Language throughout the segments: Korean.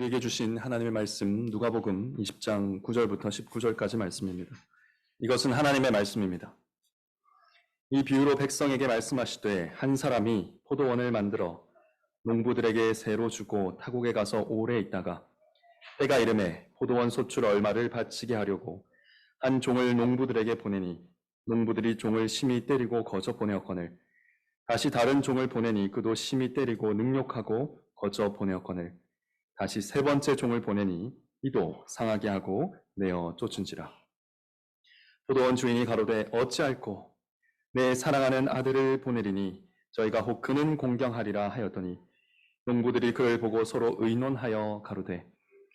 우리에게 주신 하나님의 말씀 누가복음 20장 9절부터 19절까지 말씀입니다. 이것은 하나님의 말씀입니다. 이 비유로 백성에게 말씀하시되 한 사람이 포도원을 만들어 농부들에게 새로 주고 타국에 가서 오래 있다가 때가 이르매 포도원 소출 얼마를 바치게 하려고 한 종을 농부들에게 보내니 농부들이 종을 심히 때리고 거저 보내었거늘 다시 다른 종을 보내니 그도 심히 때리고 능욕하고 거저 보내었거늘 다시 세 번째 종을 보내니 이도 상하게 하고 내어 쫓은지라. 포도원 주인이 가로되 어찌할꼬 내 사랑하는 아들을 보내리니 저희가 혹 그는 공경하리라 하였더니 농부들이 그를 보고 서로 의논하여 가로되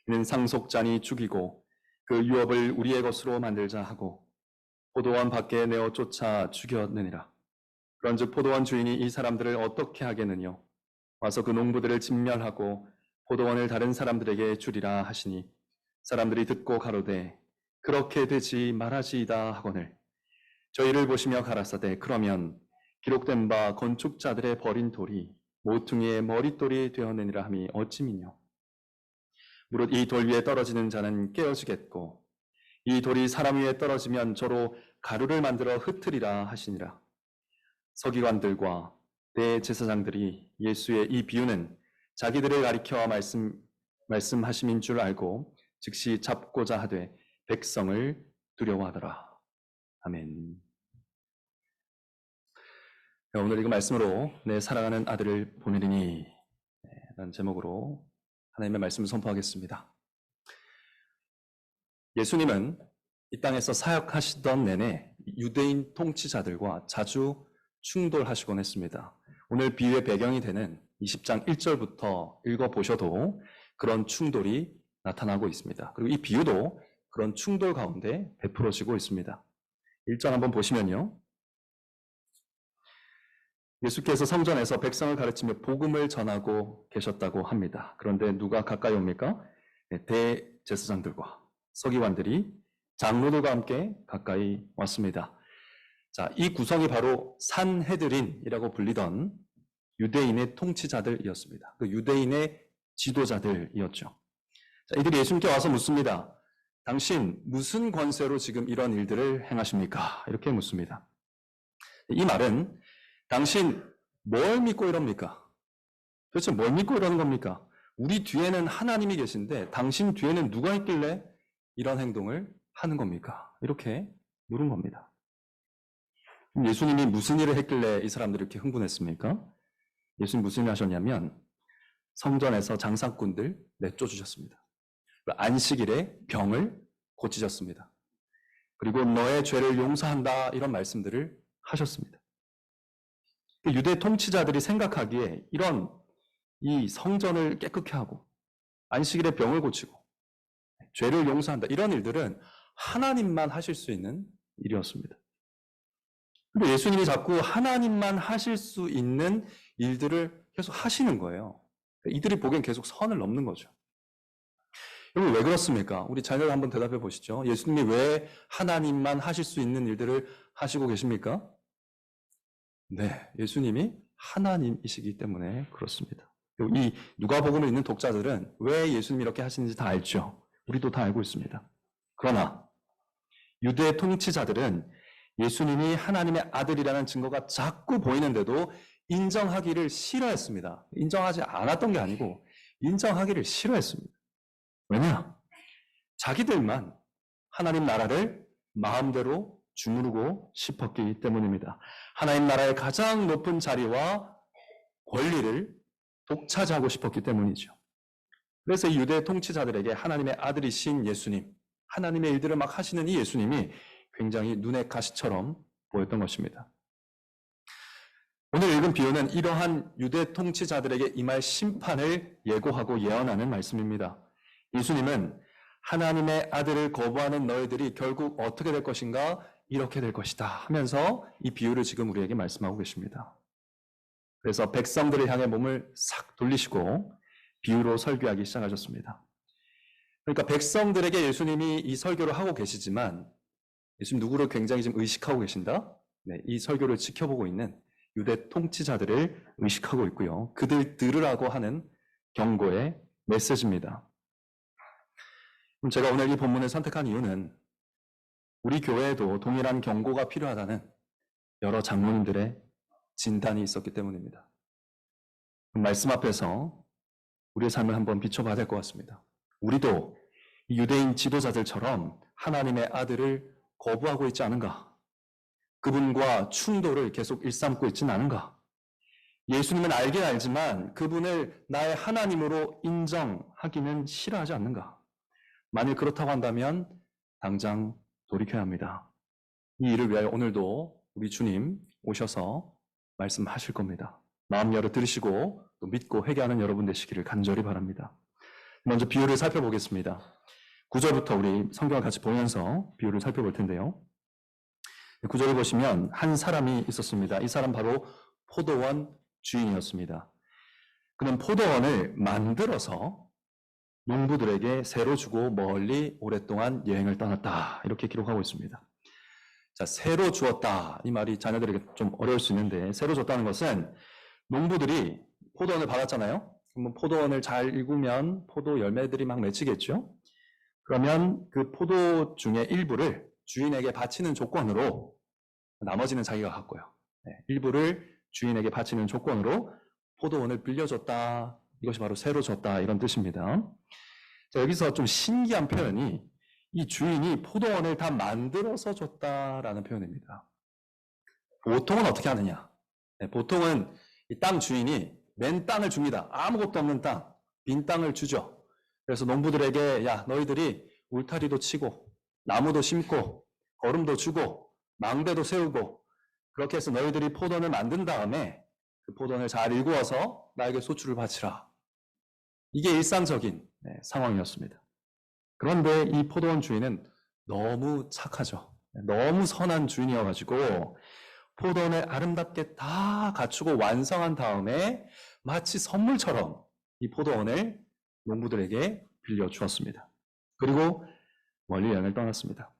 이는 상속자니 죽이고 그 유업을 우리의 것으로 만들자 하고 포도원 밖에 내어 쫓아 죽였느니라. 그런즉 포도원 주인이 이 사람들을 어떻게 하겠느뇨? 와서 그 농부들을 진멸하고 포도원을 다른 사람들에게 주리라 하시니 사람들이 듣고 가로되 그렇게 되지 말하시이다 하거늘 저희를 보시며 가라사대 그러면 기록된 바 건축자들의 버린 돌이 모퉁이의 머릿돌이 되었느니라 함이 어찌미뇨? 무릇 이 돌 위에 떨어지는 자는 깨어지겠고 이 돌이 사람 위에 떨어지면 저로 가루를 만들어 흩으리라 하시니라. 서기관들과 대제사장들이 예수의 이 비유는 자기들을 가리켜 말씀하심인 줄 알고 즉시 잡고자 하되 백성을 두려워하더라. 아멘. 오늘 이 말씀으로 내 사랑하는 아들을 보내리니 라는 제목으로 하나님의 말씀을 선포하겠습니다. 예수님은 이 땅에서 사역하시던 내내 유대인 통치자들과 자주 충돌하시곤 했습니다. 오늘 비유의 배경이 되는 20장 1절부터 읽어보셔도 그런 충돌이 나타나고 있습니다. 그리고 이 비유도 그런 충돌 가운데 베풀어지고 있습니다. 1절 한번 보시면요. 예수께서 성전에서 백성을 가르치며 복음을 전하고 계셨다고 합니다. 그런데 누가 가까이 옵니까? 대제사장들과 서기관들이 장로들과 함께 가까이 왔습니다. 자, 이 구성이 바로 산헤드린이라고 불리던 유대인의 통치자들이었습니다. 그 유대인의 지도자들이었죠. 자, 이들이 예수님께 와서 묻습니다. 당신 무슨 권세로 지금 이런 일들을 행하십니까? 이렇게 묻습니다. 이 말은 당신 뭘 믿고 이럽니까? 도대체 뭘 믿고 이러는 겁니까? 우리 뒤에는 하나님이 계신데 당신 뒤에는 누가 있길래 이런 행동을 하는 겁니까? 이렇게 물은 겁니다. 예수님이 무슨 일을 했길래 이 사람들이 이렇게 흥분했습니까? 예수님 무슨 일을 하셨냐면 성전에서 장사꾼들 내쫓으셨습니다. 안식일에 병을 고치셨습니다. 그리고 너의 죄를 용서한다 이런 말씀들을 하셨습니다. 유대 통치자들이 생각하기에 이런 이 성전을 깨끗게 하고 안식일에 병을 고치고 죄를 용서한다 이런 일들은 하나님만 하실 수 있는 일이었습니다. 근데 예수님이 자꾸 하나님만 하실 수 있는 일들을 계속 하시는 거예요. 이들이 보기엔 계속 선을 넘는 거죠. 여러분 왜 그렇습니까? 우리 자녀들 한번 대답해 보시죠. 예수님이 왜 하나님만 하실 수 있는 일들을 하시고 계십니까? 네, 예수님이 하나님이시기 때문에 그렇습니다. 이 누가복음을 읽는 독자들은 왜 예수님이 이렇게 하시는지 다 알죠. 우리도 다 알고 있습니다. 그러나 유대 통치자들은 예수님이 하나님의 아들이라는 증거가 자꾸 보이는데도 인정하기를 싫어했습니다. 인정하지 않았던 게 아니고 인정하기를 싫어했습니다. 왜냐? 자기들만 하나님 나라를 마음대로 주무르고 싶었기 때문입니다. 하나님 나라의 가장 높은 자리와 권리를 독차지하고 싶었기 때문이죠. 그래서 이 유대 통치자들에게 하나님의 아들이신 예수님, 하나님의 일들을 막 하시는 이 예수님이 굉장히 눈의 가시처럼 보였던 것입니다. 오늘 읽은 비유는 이러한 유대 통치자들에게 임할 심판을 예고하고 예언하는 말씀입니다. 예수님은 하나님의 아들을 거부하는 너희들이 결국 어떻게 될 것인가? 이렇게 될 것이다 하면서 이 비유를 지금 우리에게 말씀하고 계십니다. 그래서 백성들을 향해 몸을 싹 돌리시고 비유로 설교하기 시작하셨습니다. 그러니까 백성들에게 예수님이 이 설교를 하고 계시지만 예수님 누구를 굉장히 지금 의식하고 계신다? 네, 이 설교를 지켜보고 있는 유대 통치자들을 의식하고 있고요. 그들 들으라고 하는 경고의 메시지입니다. 그럼 제가 오늘 이 본문을 선택한 이유는 우리 교회에도 동일한 경고가 필요하다는 여러 장로님들의 진단이 있었기 때문입니다. 말씀 앞에서 우리의 삶을 한번 비춰봐야 될 것 같습니다. 우리도 유대인 지도자들처럼 하나님의 아들을 거부하고 있지 않은가? 그분과 충돌을 계속 일삼고 있지는 않은가? 예수님은 알긴 알지만 그분을 나의 하나님으로 인정하기는 싫어하지 않는가? 만일 그렇다고 한다면 당장 돌이켜야 합니다. 이 일을 위하여 오늘도 우리 주님 오셔서 말씀하실 겁니다. 마음 열어 들으시고 또 믿고 회개하는 여러분 되시기를 간절히 바랍니다. 먼저 비유를 살펴보겠습니다. 9절부터 우리 성경을 같이 보면서 비유를 살펴볼 텐데요. 9절을 보시면 한 사람이 있었습니다. 이 사람 바로 포도원 주인이었습니다. 그는 포도원을 만들어서 농부들에게 새로 주고 멀리 오랫동안 여행을 떠났다. 이렇게 기록하고 있습니다. 자, 새로 주었다. 이 말이 자녀들에게 좀 어려울 수 있는데, 새로 줬다는 것은 농부들이 포도원을 받았잖아요. 그러면 포도원을 잘 일구면 포도 열매들이 막 맺히겠죠. 그러면 그 포도 중에 일부를 주인에게 바치는 조건으로, 나머지는 자기가 갖고요. 일부를 주인에게 바치는 조건으로 포도원을 빌려줬다. 이것이 바로 새로 줬다. 이런 뜻입니다. 자, 여기서 좀 신기한 표현이 이 주인이 포도원을 다 만들어서 줬다라는 표현입니다. 보통은 어떻게 하느냐? 보통은 이 땅 주인이 맨 땅을 줍니다. 아무것도 없는 땅, 빈 땅을 주죠. 그래서 농부들에게 야, 너희들이 울타리도 치고 나무도 심고 거름도 주고 망대도 세우고 그렇게 해서 너희들이 포도원을 만든 다음에 그 포도원을 잘 일구어서 나에게 소출을 바치라. 이게 일상적인 상황이었습니다. 그런데 이 포도원 주인은 너무 착하죠. 너무 선한 주인이어가지고 포도원을 아름답게 다 갖추고 완성한 다음에 마치 선물처럼 이 포도원을 농부들에게 빌려주었습니다. 그리고 멀리 여행을 떠났습니다.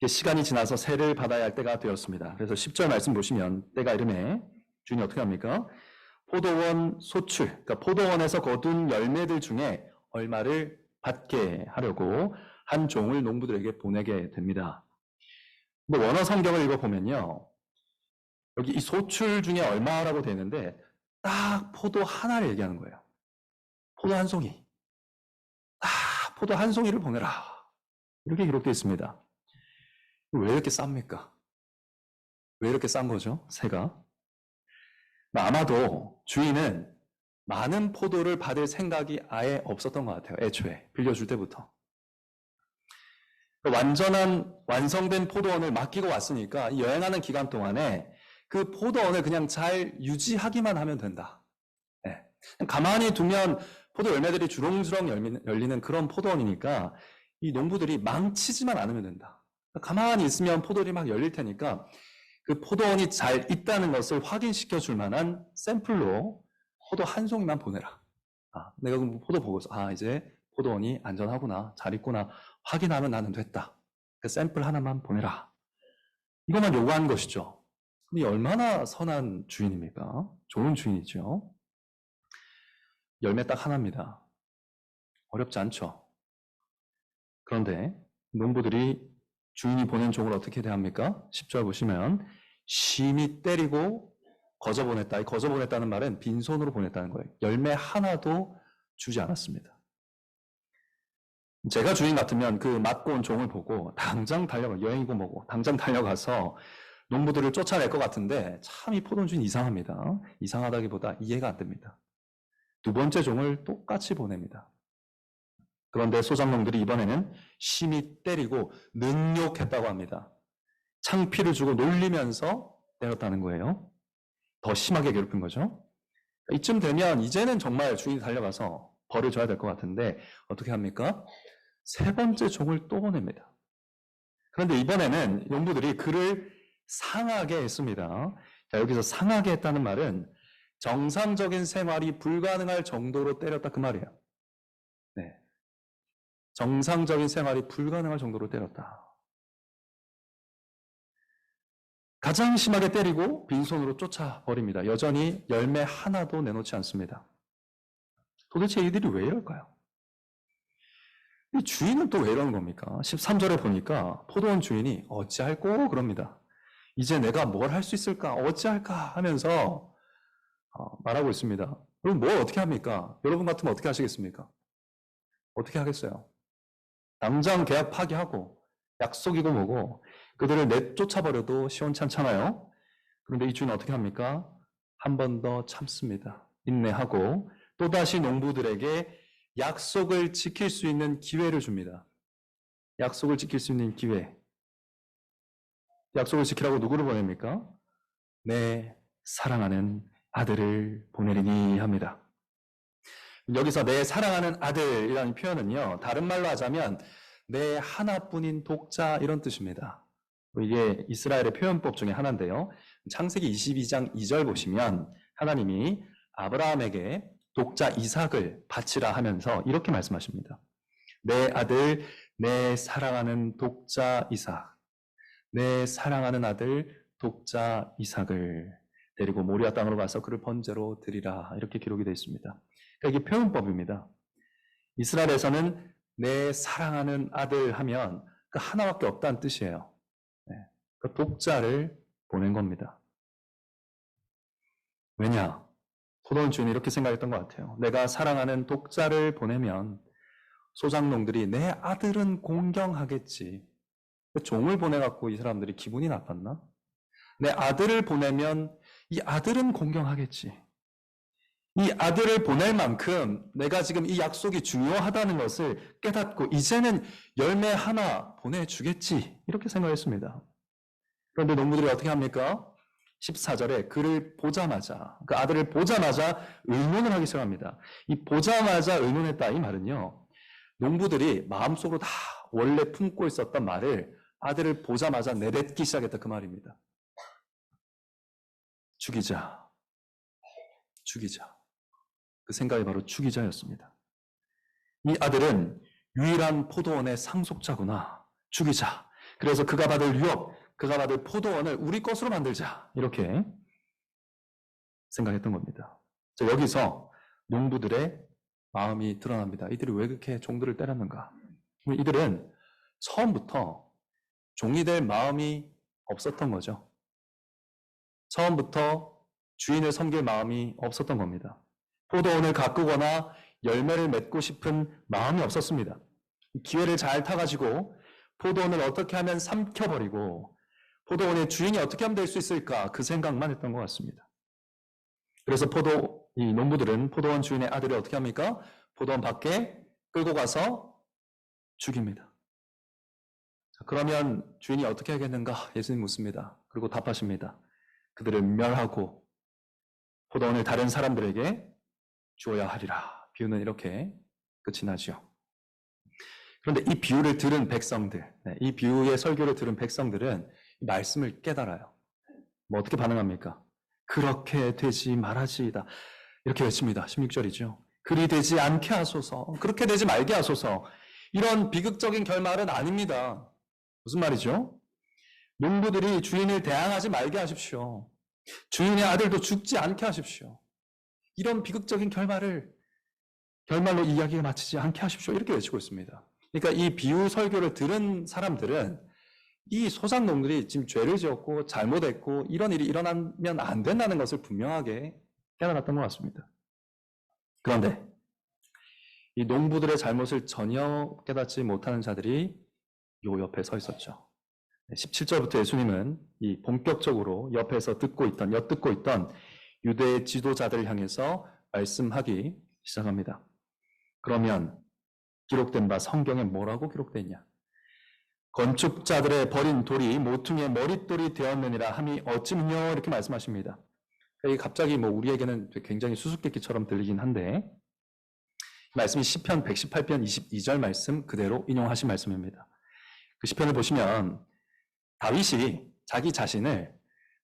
시간이 지나서 세를 받아야 할 때가 되었습니다. 그래서 10절 말씀 보시면 때가 이르매 주인이 어떻게 합니까? 포도원 소출, 그러니까 포도원에서 거둔 열매들 중에 얼마를 받게 하려고 한 종을 농부들에게 보내게 됩니다. 근데 원어 성경을 읽어보면요. 여기 이 소출 중에 얼마라고 되어 있는데 딱 포도 하나를 얘기하는 거예요. 포도 한 송이. 포도 한 송이를 보내라. 이렇게 기록되어 있습니다. 왜 이렇게 쌉니까? 왜 이렇게 싼 거죠? 새가? 아마도 주인은 많은 포도를 받을 생각이 아예 없었던 것 같아요. 애초에 빌려줄 때부터. 완성된 포도원을 맡기고 왔으니까 여행하는 기간 동안에 그 포도원을 그냥 잘 유지하기만 하면 된다. 네. 가만히 두면 포도 열매들이 주렁주렁 열리는 그런 포도원이니까 이 농부들이 망치지만 않으면 된다. 가만히 있으면 포도들이 막 열릴 테니까 그 포도원이 잘 있다는 것을 확인시켜 줄 만한 샘플로 포도 한 송이만 보내라. 내가 그 포도 보고서 이제 포도원이 안전하구나, 잘 있구나 확인하면 나는 됐다. 그 샘플 하나만 보내라. 이것만 요구한 것이죠. 이 얼마나 선한 주인입니까? 좋은 주인이죠. 열매 딱 하나입니다. 어렵지 않죠. 그런데 농부들이 주인이 보낸 종을 어떻게 대합니까? 10절 보시면 심히 때리고 거저보냈다. 이 거저보냈다는 말은 빈손으로 보냈다는 거예요. 열매 하나도 주지 않았습니다. 제가 주인 같으면 그 맡고 온 종을 보고 당장 여행이고 뭐고 당장 달려가서 농부들을 쫓아낼 것 같은데 참 이 포도원 주인 이상합니다. 이상하다기보다 이해가 안 됩니다. 두 번째 종을 똑같이 보냅니다. 그런데 소장농들이 이번에는 심히 때리고 능욕했다고 합니다. 창피를 주고 놀리면서 때렸다는 거예요. 더 심하게 괴롭힌 거죠. 이쯤 되면 이제는 정말 주인이 달려가서 벌을 줘야 될 것 같은데 어떻게 합니까? 세 번째 종을 또 보냅니다. 그런데 이번에는 농부들이 그를 상하게 했습니다. 자, 여기서 상하게 했다는 말은 정상적인 생활이 불가능할 정도로 때렸다 그 말이에요. 네. 정상적인 생활이 불가능할 정도로 때렸다. 가장 심하게 때리고 빈손으로 쫓아버립니다. 여전히 열매 하나도 내놓지 않습니다. 도대체 이들이 왜 이럴까요? 이 주인은 또 왜 이러는 겁니까? 13절에 보니까 포도원 주인이 어찌할꼬 그럽니다. 이제 내가 뭘 할 수 있을까? 어찌할까? 하면서 말하고 있습니다. 그럼 뭘 어떻게 합니까? 여러분 같으면 어떻게 하시겠습니까? 어떻게 하겠어요? 당장 계약 파기하고 약속이고 뭐고 그들을 내쫓아버려도 시원찮잖아요. 그런데 이 주인은 어떻게 합니까? 한 번 더 참습니다. 인내하고 또다시 농부들에게 약속을 지킬 수 있는 기회를 줍니다. 약속을 지킬 수 있는 기회. 약속을 지키라고 누구를 보냅니까? 내 사랑하는 아들을 보내리니 합니다. 여기서 내 사랑하는 아들이라는 표현은요, 다른 말로 하자면 내 하나뿐인 독자 이런 뜻입니다. 이게 이스라엘의 표현법 중에 하나인데요. 창세기 22장 2절 보시면 하나님이 아브라함에게 독자 이삭을 바치라 하면서 이렇게 말씀하십니다. 내 아들, 내 사랑하는 독자 이삭, 내 사랑하는 아들 독자 이삭을 데리고 모리아 땅으로 가서 그를 번제로 드리라 이렇게 기록이 되어 있습니다. 그러니까 이게 표현법입니다. 이스라엘에서는 내 사랑하는 아들 하면 그 하나밖에 없다는 뜻이에요. 그 독자를 보낸 겁니다. 왜냐? 포도원 주인이 이렇게 생각했던 것 같아요. 내가 사랑하는 독자를 보내면 소작농들이 내 아들은 공경하겠지. 종을 보내갖고 이 사람들이 기분이 나빴나? 내 아들을 보내면 이 아들은 공경하겠지. 이 아들을 보낼 만큼 내가 지금 이 약속이 중요하다는 것을 깨닫고 이제는 열매 하나 보내주겠지. 이렇게 생각했습니다. 그런데 농부들이 어떻게 합니까? 14절에 그를 보자마자, 그 아들을 보자마자 의논을 하기 시작합니다. 이 보자마자 의논했다 이 말은요. 농부들이 마음속으로 다 원래 품고 있었던 말을 아들을 보자마자 내뱉기 시작했다 그 말입니다. 죽이자. 죽이자. 그 생각이 바로 죽이자였습니다. 이 아들은 유일한 포도원의 상속자구나. 죽이자. 그래서 그가 받을 유업, 그가 받을 포도원을 우리 것으로 만들자. 이렇게 생각했던 겁니다. 자, 여기서 농부들의 마음이 드러납니다. 이들이 왜 그렇게 종들을 때렸는가? 이들은 처음부터 종이 될 마음이 없었던 거죠. 처음부터 주인을 섬길 마음이 없었던 겁니다. 포도원을 가꾸거나 열매를 맺고 싶은 마음이 없었습니다. 기회를 잘 타가지고 포도원을 어떻게 하면 삼켜버리고 포도원의 주인이 어떻게 하면 될 수 있을까 그 생각만 했던 것 같습니다. 그래서 이 농부들은 포도원 주인의 아들을 어떻게 합니까? 포도원 밖에 끌고 가서 죽입니다. 자, 그러면 주인이 어떻게 하겠는가? 예수님 묻습니다. 그리고 답하십니다. 그들을 멸하고 포도원을 다른 사람들에게 주어야 하리라. 비유는 이렇게 끝이 나죠. 그런데 이 비유를 들은 백성들, 이 비유의 설교를 들은 백성들은 이 말씀을 깨달아요. 뭐 어떻게 반응합니까? 그렇게 되지 말아지이다. 이렇게 외칩니다. 16절이죠. 그리 되지 않게 하소서. 그렇게 되지 말게 하소서. 이런 비극적인 결말은 아닙니다. 무슨 말이죠? 농부들이 주인을 대항하지 말게 하십시오. 주인의 아들도 죽지 않게 하십시오. 이런 비극적인 결말로 이야기가 마치지 않게 하십시오. 이렇게 외치고 있습니다. 그러니까 이 비유 설교를 들은 사람들은 이 소작농들이 지금 죄를 지었고 잘못했고 이런 일이 일어나면 안 된다는 것을 분명하게 깨달았던 것 같습니다. 그런데 이 농부들의 잘못을 전혀 깨닫지 못하는 자들이 요 옆에 서 있었죠. 17절부터 예수님은 이 본격적으로 옆에서 엿듣고 있던 유대 지도자들을 향해서 말씀하기 시작합니다. 그러면 기록된 바 성경에 뭐라고 기록되어 있냐? 건축자들의 버린 돌이 모퉁이의 머릿돌이 되었느니라 함이 어찌미뇨 이렇게 말씀하십니다. 이게 갑자기 우리에게는 굉장히 수수께끼처럼 들리긴 한데 말씀이 시편 118편 22절 말씀 그대로 인용하신 말씀입니다. 그 시편을 보시면 다윗이 자기 자신을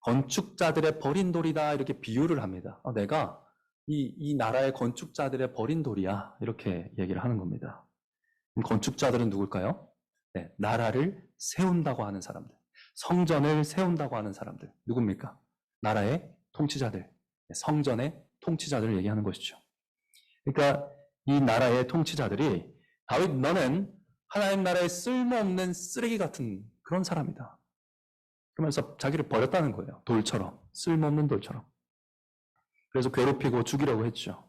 건축자들의 버린 돌이다 이렇게 비유를 합니다. 내가 이 나라의 건축자들의 버린 돌이야 이렇게 얘기를 하는 겁니다. 건축자들은 누굴까요? 네, 나라를 세운다고 하는 사람들, 성전을 세운다고 하는 사람들 누굽니까? 나라의 통치자들, 성전의 통치자들을 얘기하는 것이죠. 그러니까 이 나라의 통치자들이 다윗, 너는 하나님 나라에 쓸모없는 쓰레기 같은 그런 사람이다. 그러면서 자기를 버렸다는 거예요. 돌처럼, 쓸모없는 돌처럼. 그래서 괴롭히고 죽이려고 했죠.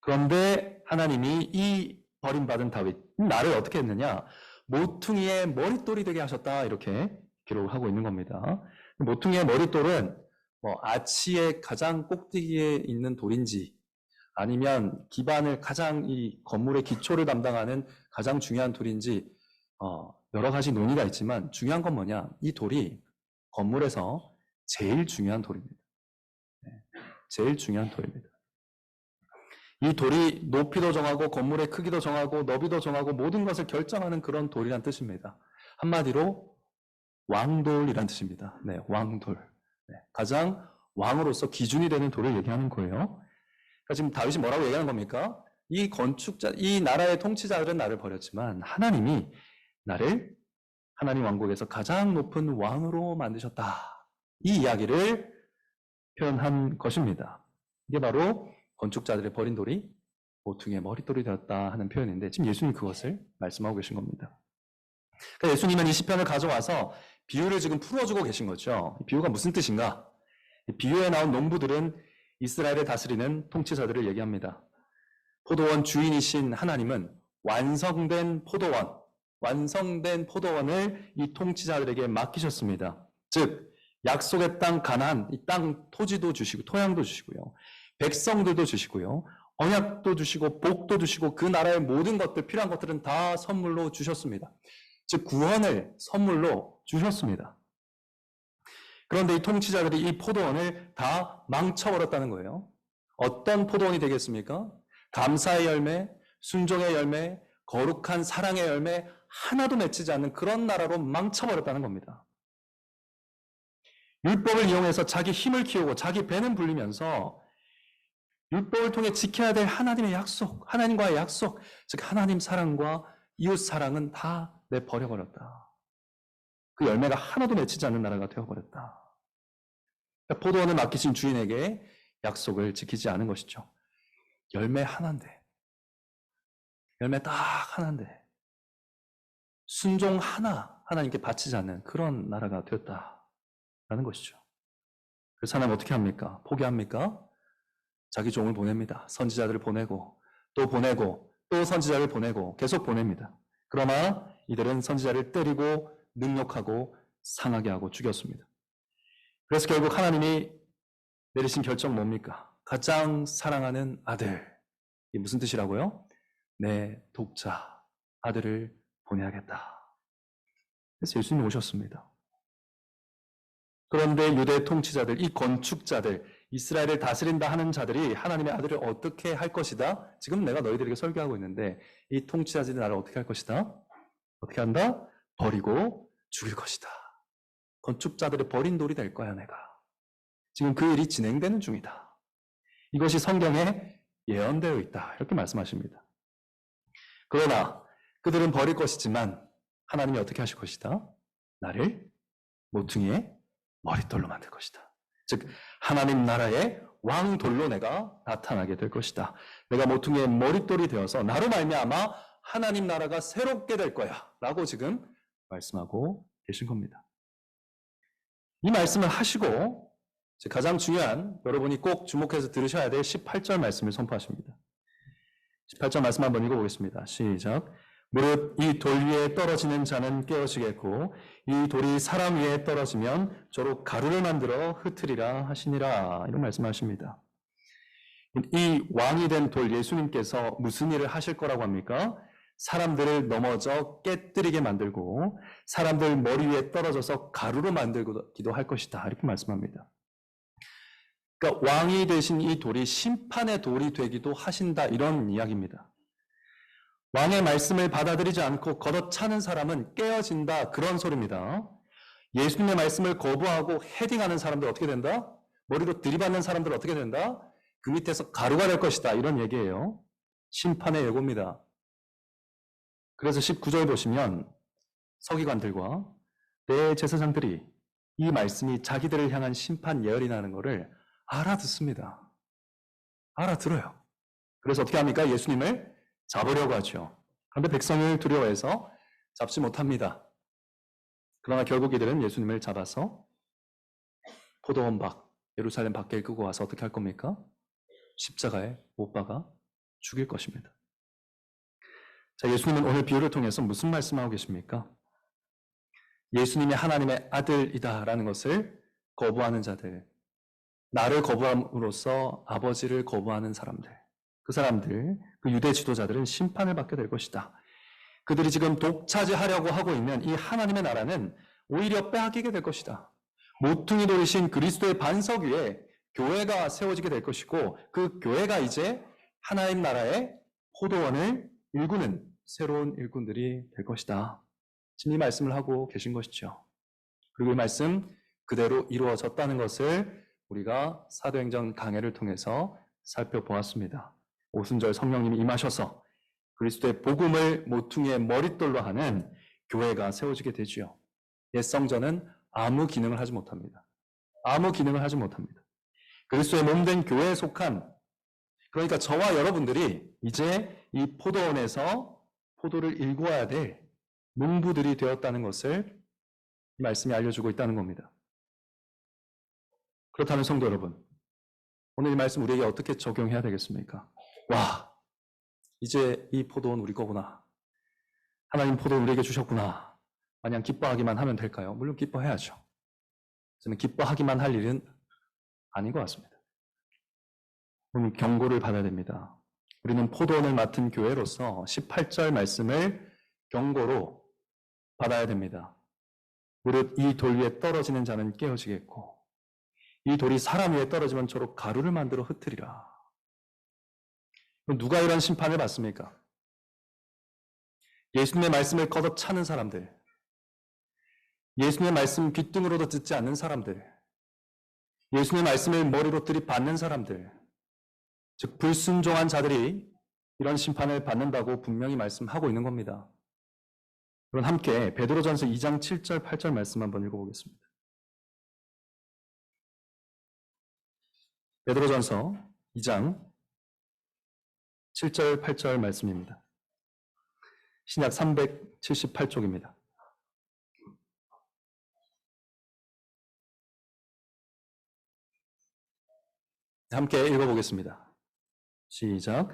그런데 하나님이 이 버림받은 다윗, 나를 어떻게 했느냐? 모퉁이의 머릿돌이 되게 하셨다, 이렇게 기록을 하고 있는 겁니다. 모퉁이의 머릿돌은 아치의 가장 꼭대기에 있는 돌인지, 아니면 기반을 가장 이 건물의 기초를 담당하는 가장 중요한 돌인지 여러 가지 논의가 있지만 중요한 건 뭐냐? 이 돌이 건물에서 제일 중요한 돌입니다. 제일 중요한 돌입니다. 이 돌이 높이도 정하고 건물의 크기도 정하고 너비도 정하고 모든 것을 결정하는 그런 돌이란 뜻입니다. 한마디로 왕돌이란 뜻입니다. 네, 왕돌. 네, 가장 왕으로서 기준이 되는 돌을 얘기하는 거예요. 그러니까 지금 다윗이 뭐라고 얘기하는 겁니까? 이 건축자, 이 나라의 통치자들은 나를 버렸지만 하나님이 나를 하나님 왕국에서 가장 높은 왕으로 만드셨다. 이 이야기를 표현한 것입니다. 이게 바로 건축자들의 버린 돌이 모퉁이의 머릿돌이 되었다 하는 표현인데 지금 예수님 그것을 말씀하고 계신 겁니다. 그러니까 예수님은 이 시편을 가져와서 비유를 지금 풀어주고 계신 거죠. 이 비유가 무슨 뜻인가? 이 비유에 나온 농부들은 이스라엘을 다스리는 통치자들을 얘기합니다. 포도원 주인이신 하나님은 완성된 포도원을 이 통치자들에게 맡기셨습니다. 즉 약속의 땅 가나안, 이 땅 토지도 주시고 토양도 주시고요. 백성들도 주시고요. 언약도 주시고 복도 주시고 그 나라의 모든 것들, 필요한 것들은 다 선물로 주셨습니다. 즉 구원을 선물로 주셨습니다. 그런데 이 통치자들이 이 포도원을 다 망쳐버렸다는 거예요. 어떤 포도원이 되겠습니까? 감사의 열매, 순종의 열매, 거룩한 사랑의 열매 하나도 맺히지 않는 그런 나라로 망쳐버렸다는 겁니다. 율법을 이용해서 자기 힘을 키우고 자기 배는 불리면서 율법을 통해 지켜야 될 하나님의 약속, 하나님과의 약속, 즉 하나님 사랑과 이웃 사랑은 다 내버려버렸다. 그 열매가 하나도 맺히지 않는 나라가 되어버렸다. 그러니까 포도원을 맡기신 주인에게 약속을 지키지 않은 것이죠. 열매 하나인데, 열매 딱 하나인데 순종 하나 하나님께 바치지 않는 그런 나라가 되었다라는 것이죠. 그래서 하나님 어떻게 합니까? 포기합니까? 자기 종을 보냅니다. 선지자들을 보내고 또 선지자를 보내고 계속 보냅니다. 그러나 이들은 선지자를 때리고 능욕하고 상하게 하고 죽였습니다. 그래서 결국 하나님이 내리신 결정 뭡니까? 가장 사랑하는 아들. 이게 무슨 뜻이라고요? 내 독자 아들을 보내야겠다. 그래서 예수님이 오셨습니다. 그런데 유대 통치자들, 이 건축자들, 이스라엘을 다스린다 하는 자들이 하나님의 아들을 어떻게 할 것이다? 지금 내가 너희들에게 설교하고 있는데 이 통치자들이 나를 어떻게 할 것이다? 어떻게 한다? 버리고 죽일 것이다. 건축자들의 버린 돌이 될 거야 내가. 지금 그 일이 진행되는 중이다. 이것이 성경에 예언되어 있다. 이렇게 말씀하십니다. 그러나 그들은 버릴 것이지만 하나님이 어떻게 하실 것이다? 나를 모퉁이의 머릿돌로 만들 것이다. 즉 하나님 나라의 왕돌로 내가 나타나게 될 것이다. 내가 모퉁이의 머릿돌이 되어서 나로 말미암아 하나님 나라가 새롭게 될 거야 라고 지금 말씀하고 계신 겁니다. 이 말씀을 하시고 가장 중요한 여러분이 꼭 주목해서 들으셔야 될 18절 말씀을 선포하십니다. 18절 말씀 한번 읽어보겠습니다. 시작. 무릇 이 돌 위에 떨어지는 자는 깨어지겠고 이 돌이 사람 위에 떨어지면 저로 가루를 만들어 흩으리라 하시니라. 이런 말씀하십니다. 이 왕이 된 돌 예수님께서 무슨 일을 하실 거라고 합니까? 사람들을 넘어져 깨뜨리게 만들고 사람들 머리 위에 떨어져서 가루로 만들기도 할 것이다. 이렇게 말씀합니다. 그러니까 왕이 되신 이 돌이 심판의 돌이 되기도 하신다. 이런 이야기입니다. 왕의 말씀을 받아들이지 않고 걷어차는 사람은 깨어진다. 그런 소리입니다. 예수님의 말씀을 거부하고 헤딩하는 사람들 어떻게 된다? 머리로 들이받는 사람들 어떻게 된다? 그 밑에서 가루가 될 것이다. 이런 얘기예요. 심판의 예고입니다. 그래서 19절 보시면 서기관들과 대제사장들이 이 말씀이 자기들을 향한 심판 예언이라는 것을 알아듣습니다. 알아들어요. 그래서 어떻게 합니까? 예수님을 잡으려고 하죠. 그런데 백성을 두려워해서 잡지 못합니다. 그러나 결국 이들은 예수님을 잡아서 포도원 밖, 예루살렘 밖에 끌고 와서 어떻게 할 겁니까? 십자가에 못 박아 죽일 것입니다. 자, 예수님은 오늘 비유를 통해서 무슨 말씀하고 계십니까? 예수님이 하나님의 아들이다라는 것을 거부하는 자들, 나를 거부함으로써 아버지를 거부하는 사람들, 그 사람들, 그 유대 지도자들은 심판을 받게 될 것이다. 그들이 지금 독차지하려고 하고 있는 이 하나님의 나라는 오히려 빼앗기게 될 것이다. 모퉁이 돌이신 그리스도의 반석 위에 교회가 세워지게 될 것이고 그 교회가 이제 하나님 나라의 포도원을 일구는 새로운 일꾼들이 될 것이다. 지금 이 말씀을 하고 계신 것이죠. 그리고 이 말씀 그대로 이루어졌다는 것을 우리가 사도행전 강해를 통해서 살펴보았습니다. 오순절 성령님이 임하셔서 그리스도의 복음을 모퉁이의 머릿돌로 하는 교회가 세워지게 되지요. 옛 성전은 아무 기능을 하지 못합니다. 아무 기능을 하지 못합니다. 그리스도의 몸된 교회에 속한, 그러니까 저와 여러분들이 이제 이 포도원에서 포도를 일구어야 될 농부들이 되었다는 것을 이 말씀이 알려주고 있다는 겁니다. 그렇다면 성도 여러분, 오늘 이 말씀 우리에게 어떻게 적용해야 되겠습니까? 와, 이제 이 포도원 우리 거구나. 하나님 포도원 우리에게 주셨구나. 마냥 기뻐하기만 하면 될까요? 물론 기뻐해야죠. 저는 기뻐하기만 할 일은 아닌 것 같습니다. 오늘 경고를 받아야 됩니다. 우리는 포도원을 맡은 교회로서 18절 말씀을 경고로 받아야 됩니다. 무릇 이 돌 위에 떨어지는 자는 깨어지겠고 이 돌이 사람 위에 떨어지면 저로 가루를 만들어 흩으리라. 누가 이런 심판을 받습니까? 예수님의 말씀을 거듭 차는 사람들, 예수님의 말씀 귓등으로도 듣지 않는 사람들, 예수님의 말씀을 머리로 들이받는 사람들, 즉 불순종한 자들이 이런 심판을 받는다고 분명히 말씀하고 있는 겁니다. 그럼 함께 베드로전서 2장 7절 8절 말씀 한번 읽어보겠습니다. 베드로전서 2장 7절 8절 말씀입니다. 신약 378쪽입니다. 함께 읽어보겠습니다. 시작.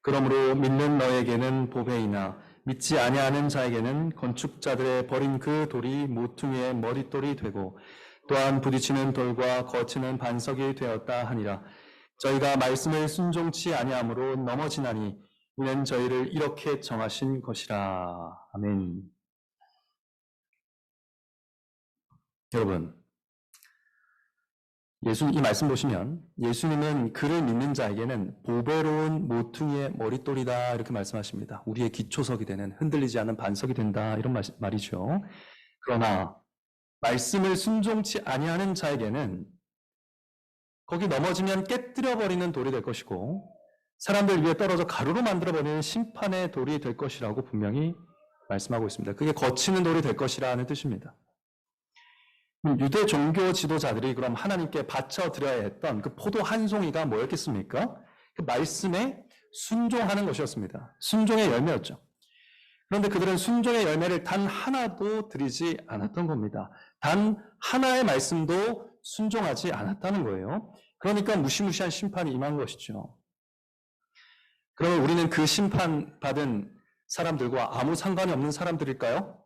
그러므로 믿는 너에게는 보배이나 믿지 아니하는 자에게는 건축자들의 버린 그 돌이 모퉁이의 머릿돌이 되고 또한 부딪히는 돌과 거치는 반석이 되었다 하니라. 저희가 말씀을 순종치 아니함으로 넘어지나니 이는 저희를 이렇게 정하신 것이라. 아멘. 여러분, 이 말씀 보시면 예수님은 그를 믿는 자에게는 보배로운 모퉁이의 머릿돌이다 이렇게 말씀하십니다. 우리의 기초석이 되는, 흔들리지 않는 반석이 된다 이런 말이죠. 그러나 말씀을 순종치 아니하는 자에게는 거기 넘어지면 깨뜨려버리는 돌이 될 것이고 사람들 위에 떨어져 가루로 만들어버리는 심판의 돌이 될 것이라고 분명히 말씀하고 있습니다. 그게 거치는 돌이 될 것이라는 뜻입니다. 유대 종교 지도자들이 그럼 하나님께 바쳐드려야 했던 그 포도 한 송이가 뭐였겠습니까? 그 말씀에 순종하는 것이었습니다. 순종의 열매였죠. 그런데 그들은 순종의 열매를 단 하나도 드리지 않았던 겁니다. 단 하나의 말씀도 순종하지 않았다는 거예요. 그러니까 무시무시한 심판이 임한 것이죠. 그러면 우리는 그 심판받은 사람들과 아무 상관이 없는 사람들일까요?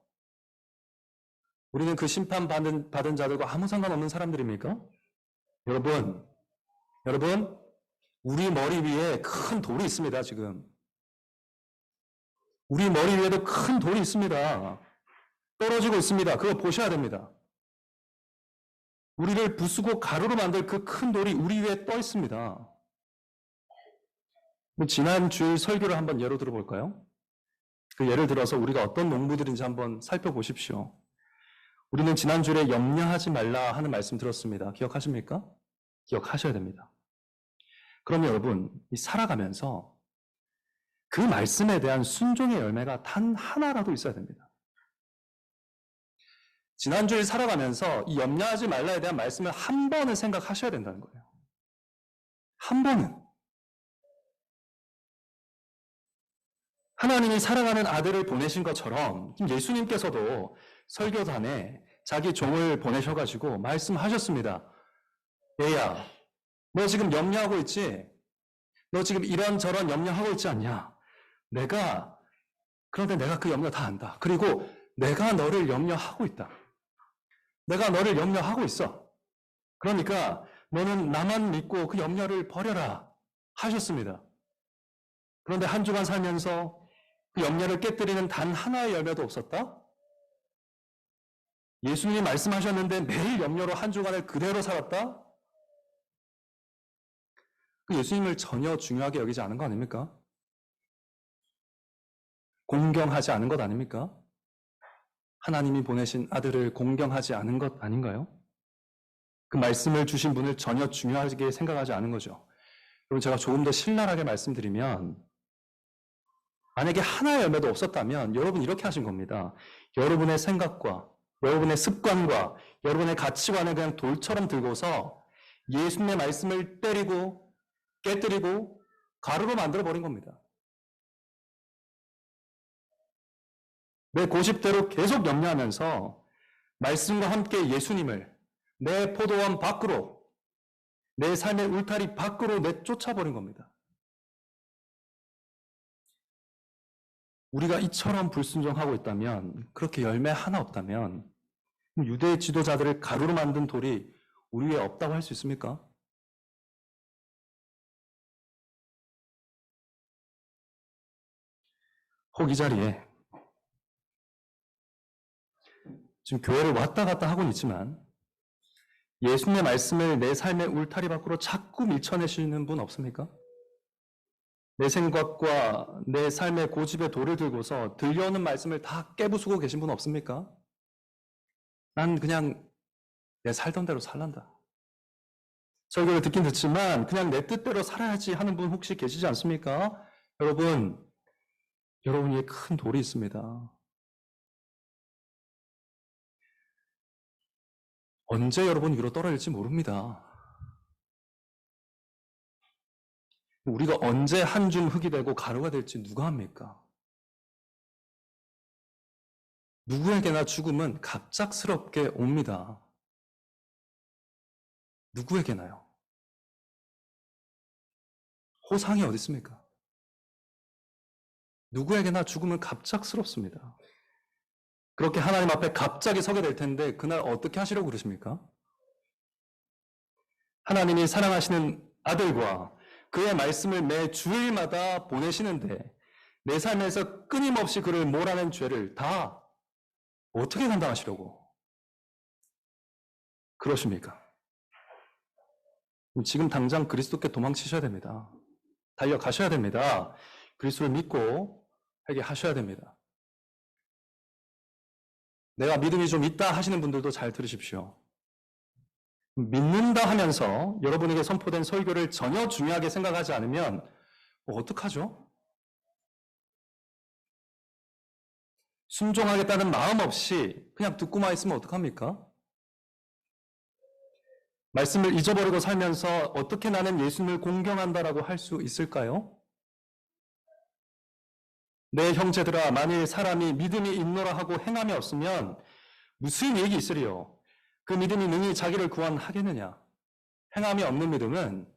우리는 그 심판받은 자들과 아무 상관없는 사람들입니까? 여러분, 우리 머리 위에 큰 돌이 있습니다, 지금. 우리 머리 위에도 큰 돌이 있습니다. 떨어지고 있습니다. 그거 보셔야 됩니다. 우리를 부수고 가루로 만들 그 큰 돌이 우리 위에 떠 있습니다. 지난 주일 설교를 한번 예로 들어볼까요? 그 예를 들어서 우리가 어떤 농부들인지 한번 살펴보십시오. 우리는 지난주에 염려하지 말라 하는 말씀 들었습니다. 기억하십니까? 기억하셔야 됩니다. 그럼 여러분, 이 살아가면서 그 말씀에 대한 순종의 열매가 단 하나라도 있어야 됩니다. 지난주에 살아가면서 이 염려하지 말라에 대한 말씀을 한 번은 생각하셔야 된다는 거예요. 한 하나님이 사랑하는 아들을 보내신 것처럼 예수님께서도 설교단에 자기 종을 보내셔가지고 말씀하셨습니다. 얘야, 너 지금 염려하고 있지? 너 지금 이런저런 염려하고 있지 않냐? 그런데 내가 그 염려 다 안다. 그리고 내가 너를 염려하고 있다. 내가 너를 염려하고 있어. 그러니까 너는 나만 믿고 그 염려를 버려라 하셨습니다. 그런데 한 주간 살면서 그 염려를 깨뜨리는 단 하나의 열매도 없었다? 예수님이 말씀하셨는데 매일 염려로 한 주간을 그대로 살았다? 그 예수님을 전혀 중요하게 여기지 않은 거 아닙니까? 공경하지 않은 것 아닙니까? 하나님이 보내신 아들을 공경하지 않은 것 아닌가요? 그 말씀을 주신 분을 전혀 중요하게 생각하지 않은 거죠. 여러분, 제가 조금 더 신랄하게 말씀드리면, 만약에 하나의 열매도 없었다면 여러분 이렇게 하신 겁니다. 여러분의 생각과 여러분의 습관과 여러분의 가치관을 그냥 돌처럼 들고서 예수님의 말씀을 때리고 깨뜨리고 가루로 만들어버린 겁니다. 내 고집대로 계속 염려하면서 말씀과 함께 예수님을 내 포도원 밖으로, 내 삶의 울타리 밖으로 내쫓아버린 겁니다. 우리가 이처럼 불순종하고 있다면, 그렇게 열매 하나 없다면 유대 지도자들을 가루로 만든 돌이 우리 위에 없다고 할 수 있습니까? 혹 이 자리에 지금 교회를 왔다 갔다 하고는 있지만 예수님의 말씀을 내 삶의 울타리 밖으로 자꾸 밀쳐내시는 분 없습니까? 내 생각과 내 삶의 고집의 돌을 들고서 들려오는 말씀을 다 깨부수고 계신 분 없습니까? 난 그냥 내 살던 대로 살란다. 설교를 듣긴 듣지만 그냥 내 뜻대로 살아야지 하는 분 혹시 계시지 않습니까? 여러분 위에 큰 돌이 있습니다. 언제 여러분 위로 떨어질지 모릅니다. 우리가 언제 한 줌 흙이 되고 가루가 될지 누가 합니까? 누구에게나 죽음은 갑작스럽게 옵니다. 누구에게나요. 호상이 어디 있습니까? 누구에게나 죽음은 갑작스럽습니다. 그렇게 하나님 앞에 갑자기 서게 될 텐데 그날 어떻게 하시려고 그러십니까? 하나님이 사랑하시는 아들과 그의 말씀을 매 주일마다 보내시는데 내 삶에서 끊임없이 그를 몰아낸 죄를 다 어떻게 감당하시려고 그러십니까? 지금 당장 그리스도께 도망치셔야 됩니다. 달려가셔야 됩니다. 그리스도를 믿고 회개하셔야 됩니다. 내가 믿음이 좀 있다 하시는 분들도 잘 들으십시오. 믿는다 하면서 여러분에게 선포된 설교를 전혀 중요하게 생각하지 않으면 어떡하죠? 순종하겠다는 마음 없이 그냥 듣고만 있으면 어떡합니까? 말씀을 잊어버리고 살면서 어떻게 나는 예수님을 공경한다라고 할 수 있을까요? 내 형제들아, 만일 사람이 믿음이 있노라 하고 행함이 없으면 무슨 이익이 있으리요? 그 믿음이 능히 자기를 구원하겠느냐? 행함이 없는 믿음은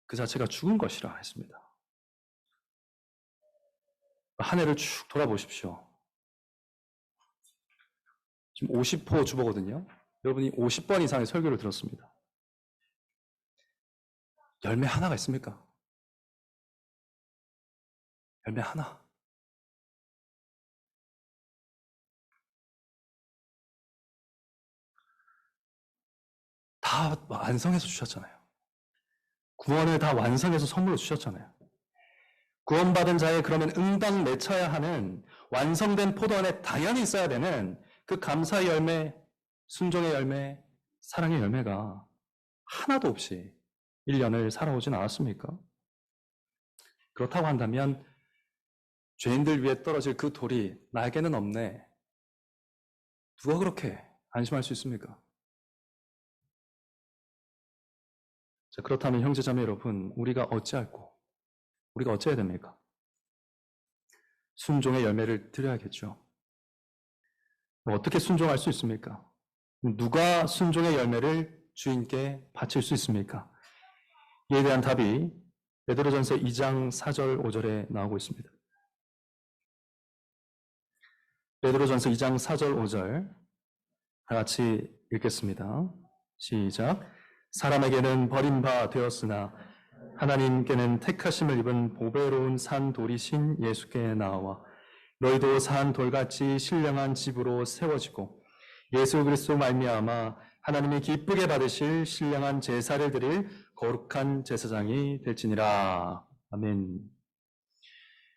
그 자체가 죽은 것이라 했습니다. 한 해를 쭉 돌아보십시오. 지금 50호 주보거든요. 여러분이 50번 이상의 설교를 들었습니다. 열매 하나가 있습니까? 열매 하나. 다 완성해서 주셨잖아요. 구원을 다 완성해서 선물로 주셨잖아요. 구원받은 자의 그러면 응당 맺혀야 하는 완성된 포도원에 당연히 있어야 되는 그 감사의 열매, 순종의 열매, 사랑의 열매가 하나도 없이 1년을 살아오진 않았습니까? 그렇다고 한다면 죄인들 위에 떨어질 그 돌이 나에게는 없네. 누가 그렇게 안심할 수 있습니까? 자, 그렇다면 형제자매 여러분, 우리가 어찌해야 됩니까? 순종의 열매를 드려야겠죠. 어떻게 순종할 수 있습니까? 누가 순종의 열매를 주인께 바칠 수 있습니까? 이에 대한 답이 베드로전서 2장 4절 5절에 나오고 있습니다. 베드로전서 2장 4절 5절 다 같이 읽겠습니다. 시작. 사람에게는 버림바 되었으나 하나님께는 택하심을 입은 보배로운 산 돌이신 예수께 나와 너희도 산 돌같이 신령한 집으로 세워지고 예수 그리스도 말미암아 하나님이 기쁘게 받으실 신령한 제사를 드릴 거룩한 제사장이 될지니라. 아멘.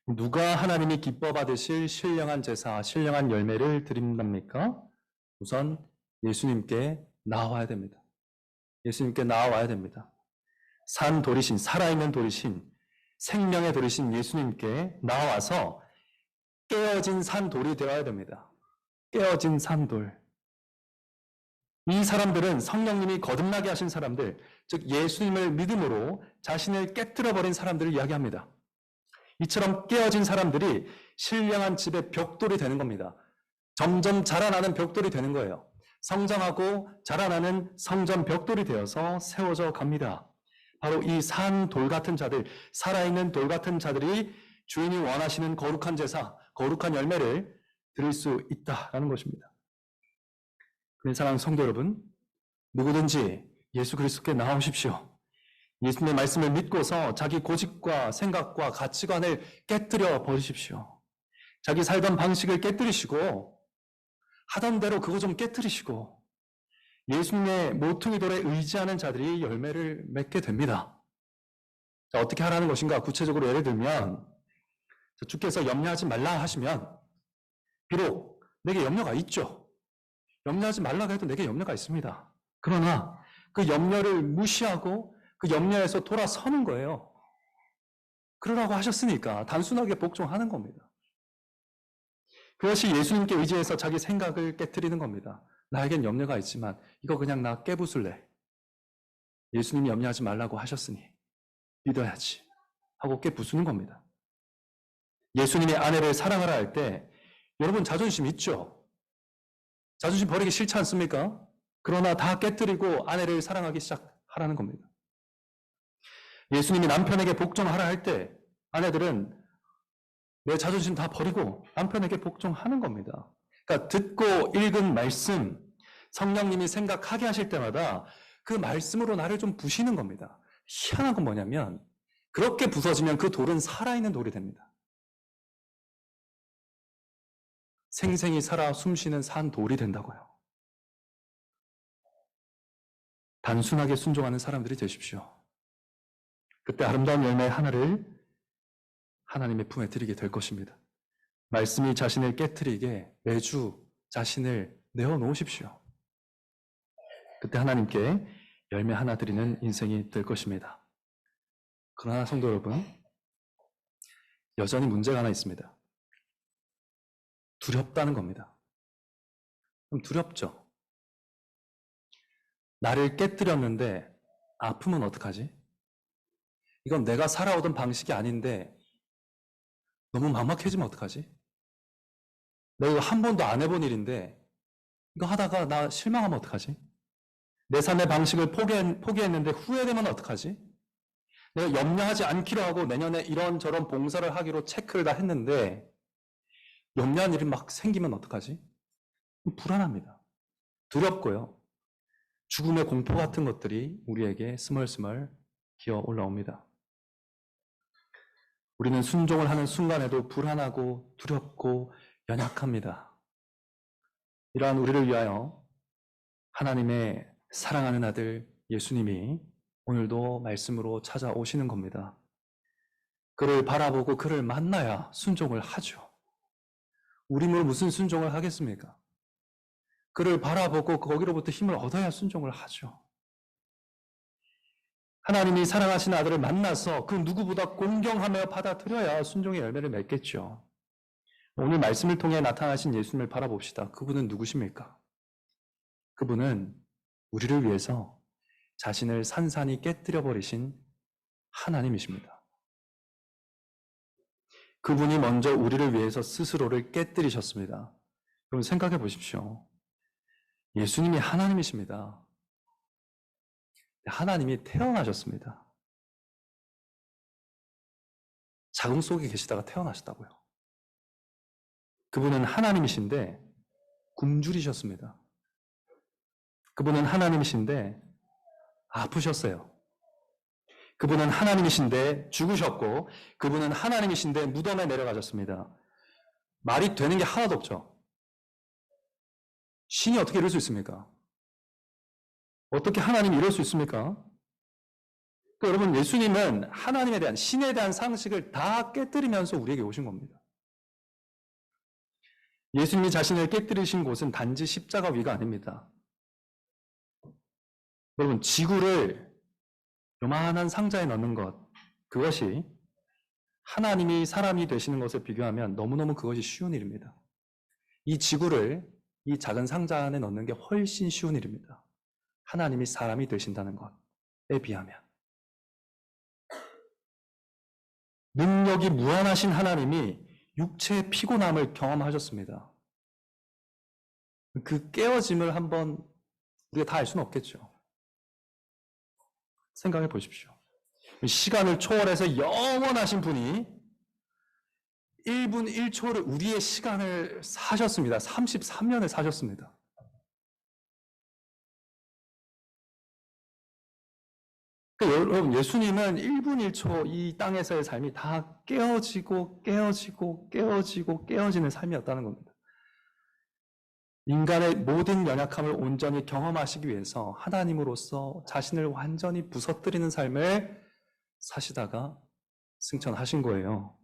누가 하나님이 기뻐 받으실 신령한 제사, 신령한 열매를 드린답니까? 우선 예수님께 나와야 됩니다. 예수님께 나와야 됩니다. 산 돌이신, 살아있는 돌이신, 생명의 돌이신 예수님께 나와서 깨어진 산돌이 되어야 됩니다. 깨어진 산돌. 이 사람들은 성령님이 거듭나게 하신 사람들, 즉 예수님을 믿음으로 자신을 깨뜨려버린 사람들을 이야기합니다. 이처럼 깨어진 사람들이 신령한 집의 벽돌이 되는 겁니다. 점점 자라나는 벽돌이 되는 거예요. 성장하고 자라나는 성전 벽돌이 되어서 세워져 갑니다. 바로 이 산 돌 같은 자들, 살아있는 돌 같은 자들이 주인이 원하시는 거룩한 제사, 거룩한 열매를 드릴 수 있다라는 것입니다. 사랑하는 성도 여러분, 누구든지 예수 그리스도께 나오십시오. 예수님의 말씀을 믿고서 자기 고집과 생각과 가치관을 깨뜨려 버리십시오. 자기 살던 방식을 깨뜨리시고 하던 대로 그거 좀 깨뜨리시고 예수님의 모퉁이 돌에 의지하는 자들이 열매를 맺게 됩니다. 자, 어떻게 하라는 것인가? 구체적으로 예를 들면 주께서 염려하지 말라 하시면 비록 내게 염려가 있죠. 염려하지 말라고 해도 내게 염려가 있습니다. 그러나 그 염려를 무시하고 그 염려에서 돌아서는 거예요. 그러라고 하셨으니까 단순하게 복종하는 겁니다. 그것이 예수님께 의지해서 자기 생각을 깨트리는 겁니다. 나에겐 염려가 있지만 이거 그냥 나 깨부술래. 예수님이 염려하지 말라고 하셨으니 믿어야지 하고 깨부수는 겁니다. 예수님이 아내를 사랑하라 할 때 여러분 자존심 있죠? 자존심 버리기 싫지 않습니까? 그러나 다 깨뜨리고 아내를 사랑하기 시작하라는 겁니다. 예수님이 남편에게 복종하라 할 때 아내들은 내 자존심 다 버리고 남편에게 복종하는 겁니다. 그러니까 듣고 읽은 말씀, 성령님이 생각하게 하실 때마다 그 말씀으로 나를 좀 부시는 겁니다. 희한한 건 뭐냐면 그렇게 부서지면 그 돌은 살아있는 돌이 됩니다. 생생히 살아 숨쉬는 산 돌이 된다고요. 단순하게 순종하는 사람들이 되십시오. 그때 아름다운 열매 하나를 하나님의 품에 드리게 될 것입니다. 말씀이 자신을 깨트리게 매주 자신을 내어놓으십시오. 그때 하나님께 열매 하나 드리는 인생이 될 것입니다. 그러나 성도 여러분, 여전히 문제가 하나 있습니다. 두렵다는 겁니다. 그럼 두렵죠? 나를 깨뜨렸는데 아프면 어떡하지? 이건 내가 살아오던 방식이 아닌데 너무 막막해지면 어떡하지? 내가 이거 한 번도 안 해본 일인데 이거 하다가 나 실망하면 어떡하지? 내 삶의 방식을 포기했는데 후회되면 어떡하지? 내가 염려하지 않기로 하고 내년에 이런저런 봉사를 하기로 체크를 다 했는데 염려한 일이 막 생기면 어떡하지? 불안합니다. 두렵고요. 죽음의 공포 같은 것들이 우리에게 스멀스멀 기어 올라옵니다. 우리는 순종을 하는 순간에도 불안하고 두렵고 연약합니다. 이러한 우리를 위하여 하나님의 사랑하는 아들 예수님이 오늘도 말씀으로 찾아오시는 겁니다. 그를 바라보고 그를 만나야 순종을 하죠. 우리 몸으로 무슨 순종을 하겠습니까? 그를 바라보고 거기로부터 힘을 얻어야 순종을 하죠. 하나님이 사랑하시는 아들을 만나서 그 누구보다 공경하며 받아들여야 순종의 열매를 맺겠죠. 오늘 말씀을 통해 나타나신 예수님을 바라봅시다. 그분은 누구십니까? 그분은 우리를 위해서 자신을 산산이 깨뜨려 버리신 하나님이십니다. 그분이 먼저 우리를 위해서 스스로를 깨뜨리셨습니다. 여러분 생각해 보십시오. 예수님이 하나님이십니다. 하나님이 태어나셨습니다. 자궁 속에 계시다가 태어나셨다고요. 그분은 하나님이신데 굶주리셨습니다. 그분은 하나님이신데 아프셨어요. 그분은 하나님이신데 죽으셨고, 그분은 하나님이신데 무덤에 내려가셨습니다. 말이 되는 게 하나도 없죠. 신이 어떻게 이럴 수 있습니까? 어떻게 하나님이 이럴 수 있습니까? 그러니까 여러분, 예수님은 하나님에 대한, 신에 대한 상식을 다 깨뜨리면서 우리에게 오신 겁니다. 예수님이 자신을 깨뜨리신 곳은 단지 십자가 위가 아닙니다. 여러분, 지구를 요만한 상자에 넣는 것, 그것이 하나님이 사람이 되시는 것을 비교하면 너무너무 그것이 쉬운 일입니다. 이 지구를 이 작은 상자 안에 넣는 게 훨씬 쉬운 일입니다. 하나님이 사람이 되신다는 것에 비하면. 능력이 무한하신 하나님이 육체의 피곤함을 경험하셨습니다. 그 깨어짐을 한번 우리가 다 알 수는 없겠죠. 생각해 보십시오. 시간을 초월해서 영원하신 분이 1분 1초를 우리의 시간을 사셨습니다. 33년을 사셨습니다. 그러니까 여러분, 예수님은 1분 1초 이 땅에서의 삶이 다 깨어지고 깨어지고 깨어지고 깨어지는 삶이었다는 겁니다. 인간의 모든 연약함을 온전히 경험하시기 위해서 하나님으로서 자신을 완전히 부서뜨리는 삶을 사시다가 승천하신 거예요.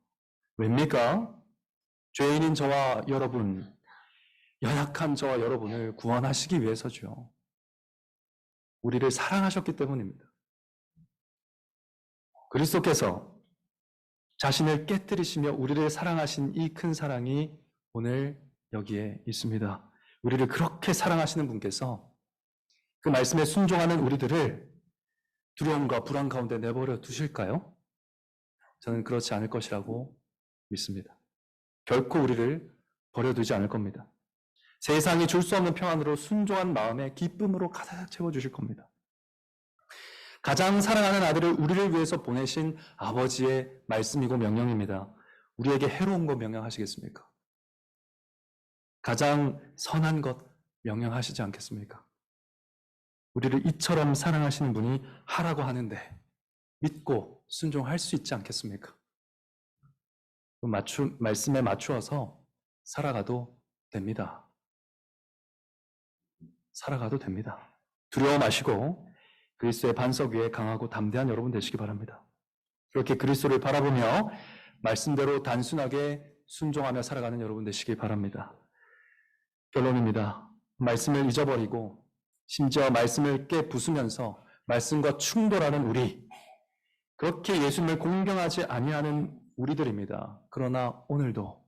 왜입니까? 죄인인 저와 여러분, 연약한 저와 여러분을 구원하시기 위해서죠. 우리를 사랑하셨기 때문입니다. 그리스도께서 자신을 깨뜨리시며 우리를 사랑하신 이 큰 사랑이 오늘 여기에 있습니다. 우리를 그렇게 사랑하시는 분께서 그 말씀에 순종하는 우리들을 두려움과 불안 가운데 내버려 두실까요? 저는 그렇지 않을 것이라고 믿습니다. 결코 우리를 버려두지 않을 겁니다. 세상이 줄 수 없는 평안으로 순종한 마음에 기쁨으로 가득 채워주실 겁니다. 가장 사랑하는 아들을 우리를 위해서 보내신 아버지의 말씀이고 명령입니다. 우리에게 해로운 것 명령하시겠습니까? 가장 선한 것 명령하시지 않겠습니까? 우리를 이처럼 사랑하시는 분이 하라고 하는데 믿고 순종할 수 있지 않겠습니까? 말씀에 맞추어서 살아가도 됩니다. 살아가도 됩니다. 두려워 마시고 그리스도의 반석 위에 강하고 담대한 여러분 되시기 바랍니다. 그렇게 그리스도를 바라보며 말씀대로 단순하게 순종하며 살아가는 여러분 되시기 바랍니다. 결론입니다. 말씀을 잊어버리고 심지어 말씀을 깨부수면서 말씀과 충돌하는 우리, 그렇게 예수님을 공경하지 아니하는 우리들입니다. 그러나 오늘도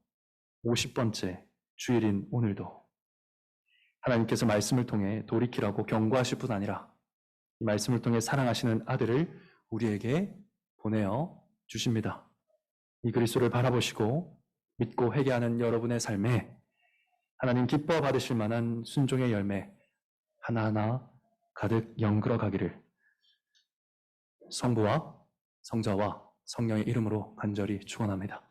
50번째 주일인 오늘도 하나님께서 말씀을 통해 돌이키라고 경고하실 뿐 아니라 이 말씀을 통해 사랑하시는 아들을 우리에게 보내어 주십니다. 이 그리스도를 바라보시고 믿고 회개하는 여러분의 삶에 하나님 기뻐 받으실 만한 순종의 열매 하나하나 가득 연글어 가기를 성부와 성자와 성령의 이름으로 간절히 축원합니다.